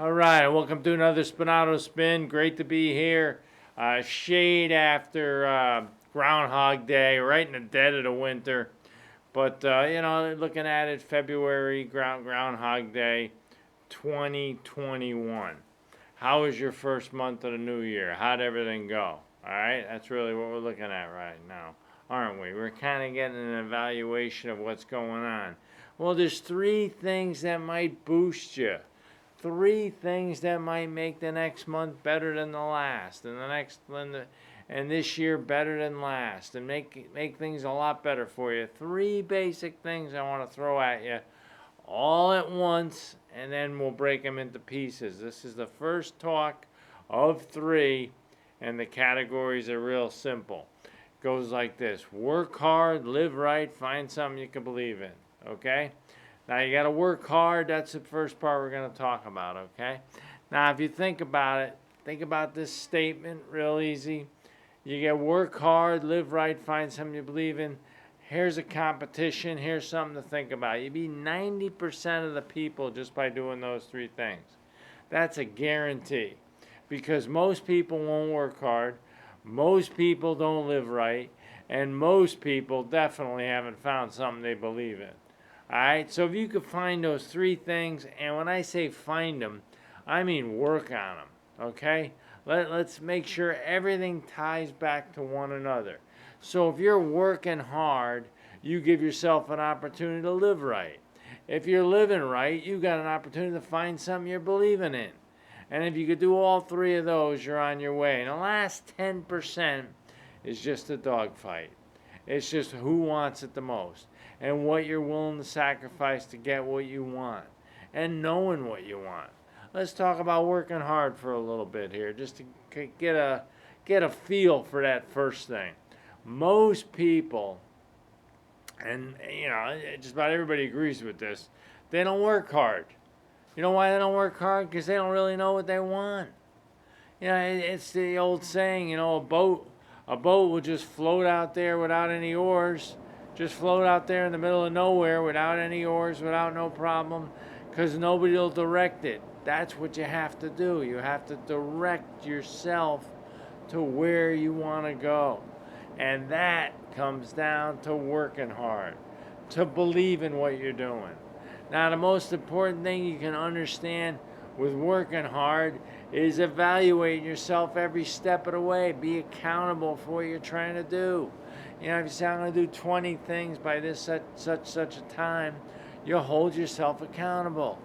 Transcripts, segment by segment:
All right, welcome to another Spinato Spin. Great to be here. Shade after Groundhog Day, right in the dead of the winter. But, looking at it, February, Groundhog Day 2021. How was your first month of the new year? How'd everything go? All right, that's really what we're looking at right now, aren't we? We're kind of getting an evaluation of what's going on. Well, there's three things that might boost you. Three things that might make the next month better than the last, and this year better than last, and make things a lot better for you. Three basic things I want to throw at you all at once, and then we'll break them into pieces. This is the first talk of three, and the categories are real simple. It goes like this: work hard, live right, find something you can believe in. Okay? Now you got to work hard. That's the first part we're going to talk about, okay? Now if you think about it, think about this statement real easy. You got to work hard, live right, find something you believe in. Here's a competition. Here's something to think about. You beat 90% of the people just by doing those three things. That's a guarantee, because most people won't work hard, most people don't live right, and most people definitely haven't found something they believe in. All right, so if you could find those three things, and when I say find them, I mean work on them, okay? Let's make sure everything ties back to one another. So if you're working hard, you give yourself an opportunity to live right. If you're living right, you got an opportunity to find something you're believing in. And if you could do all three of those, you're on your way. And the last 10% is just a dogfight. It's just who wants it the most, and what you're willing to sacrifice to get what you want, and knowing what you want. Let's talk about working hard for a little bit here, just to get a feel for that first thing. Most people, and just about everybody agrees with this, they don't work hard. You know why they don't work hard? Because they don't really know what they want. It's the old saying, a boat will just float out there without any oars. Just float out there in the middle of nowhere without any oars, without no problem, because nobody will direct it. That's what you have to do. You have to direct yourself to where you want to go. And that comes down to working hard, to believe in what you're doing. Now, the most important thing you can understand with working hard is evaluating yourself every step of the way. Be accountable for what you're trying to do. If you say, I'm going to do 20 things by this such a time, you'll hold yourself accountable.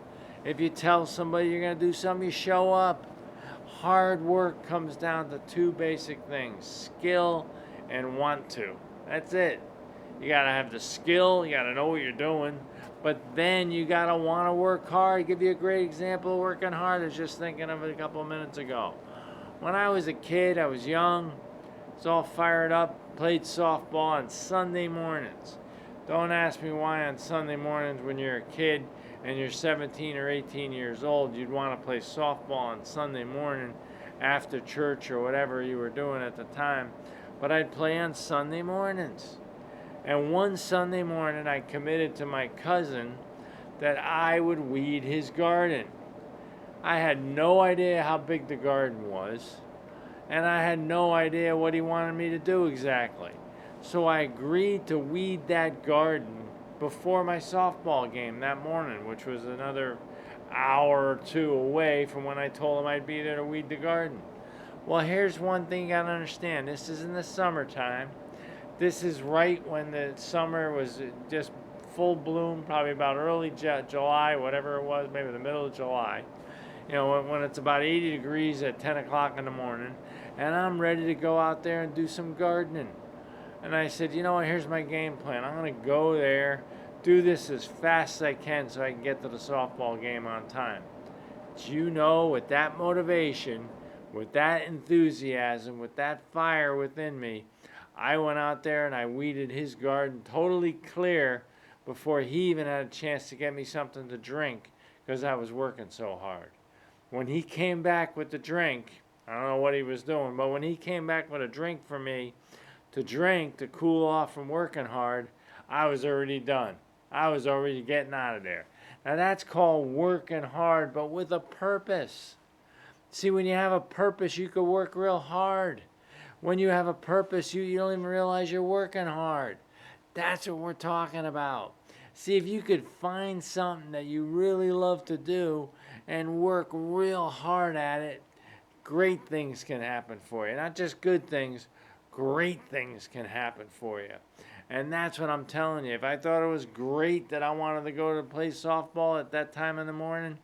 If you tell somebody you're going to do something, you show up. Hard work comes down to two basic things: skill and want to. That's it. You got to have the skill, you got to know what you're doing, but then you got to want to work hard. I'll give you a great example of working hard. I was just thinking of it a couple of minutes ago. When I was a kid, I was young, was all fired up, played softball on Sunday mornings. Don't ask me why on Sunday mornings, when you're a kid and you're 17 or 18 years old, you'd want to play softball on Sunday morning after church or whatever you were doing at the time. But I'd play on Sunday mornings. And one Sunday morning, I committed to my cousin that I would weed his garden. I had no idea how big the garden was, and I had no idea what he wanted me to do exactly. So I agreed to weed that garden before my softball game that morning, which was another hour or two away from when I told him I'd be there to weed the garden. Well, here's one thing you gotta understand. This is in the summertime. This is right when the summer was just full bloom, probably about early July, whatever it was, maybe the middle of July. When it's about 80 degrees at 10 o'clock in the morning, and I'm ready to go out there and do some gardening. And I said, here's my game plan. I'm going to go there, do this as fast as I can so I can get to the softball game on time. But with that motivation, with that enthusiasm, with that fire within me, I went out there and I weeded his garden totally clear before he even had a chance to get me something to drink, because I was working so hard. When he came back with the drink, I don't know what he was doing, but when he came back with a drink for me to drink to cool off from working hard, I was already done. I was already getting out of there. Now that's called working hard, but with a purpose. See, when you have a purpose, you can work real hard. When you have a purpose, you don't even realize you're working hard. That's what we're talking about. See, if you could find something that you really love to do and work real hard at it, great things can happen for you. Not just good things, great things can happen for you. And that's what I'm telling you. If I thought it was great that I wanted to go to play softball at that time in the morning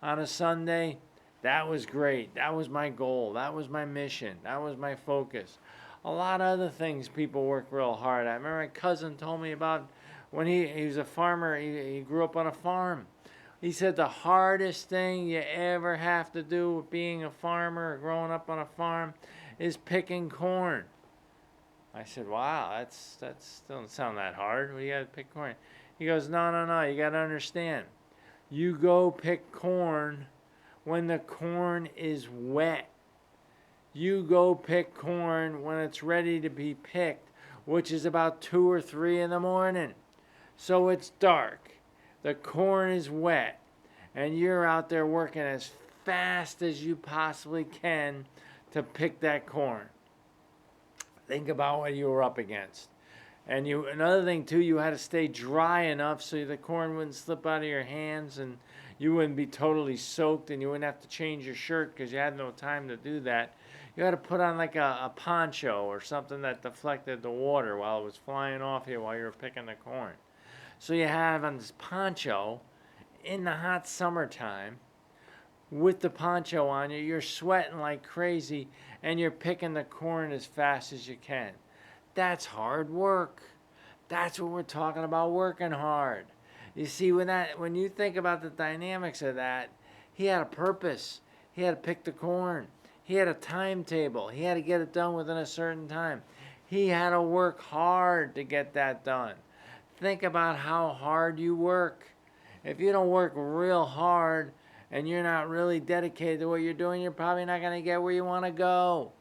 on a Sunday, that was great. That was my goal. That was my mission. That was my focus. A lot of other things people work real hard at. I remember my cousin told me about when he was a farmer. He grew up on a farm. He said the hardest thing you ever have to do with being a farmer or growing up on a farm is picking corn. I said, wow, that doesn't sound that hard. Well, you got to pick corn. He goes, no. You got to understand. You go pick corn when the corn is wet. You go pick corn when it's ready to be picked, which is about 2 or 3 in the morning. So it's dark. The corn is wet. And you're out there working as fast as you possibly can to pick that corn. Think about what you were up against. And another thing too, you had to stay dry enough so the corn wouldn't slip out of your hands and you wouldn't be totally soaked and you wouldn't have to change your shirt because you had no time to do that. You had to put on like a poncho or something that deflected the water while it was flying off you while you were picking the corn. So you have on this poncho in the hot summertime with the poncho on you, you're sweating like crazy and you're picking the corn as fast as you can. That's hard work. That's what we're talking about, working hard. You see, when you think about the dynamics of that, he had a purpose. He had to pick the corn. He had a timetable. He had to get it done within a certain time. He had to work hard to get that done. Think about how hard you work. If you don't work real hard and you're not really dedicated to what you're doing, you're probably not going to get where you want to go.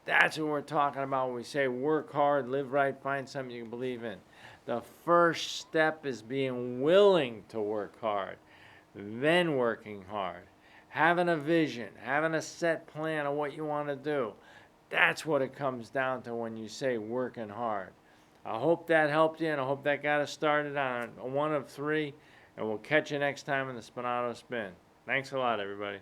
That's what we're talking about when we say work hard, live right, find something you can believe in. The first step is being willing to work hard, then working hard. Having a vision, having a set plan of what you want to do. That's what it comes down to when you say working hard. I hope that helped you, and I hope that got us started on one of 3, and we'll catch you next time in the Spinato Spin. Thanks a lot, everybody.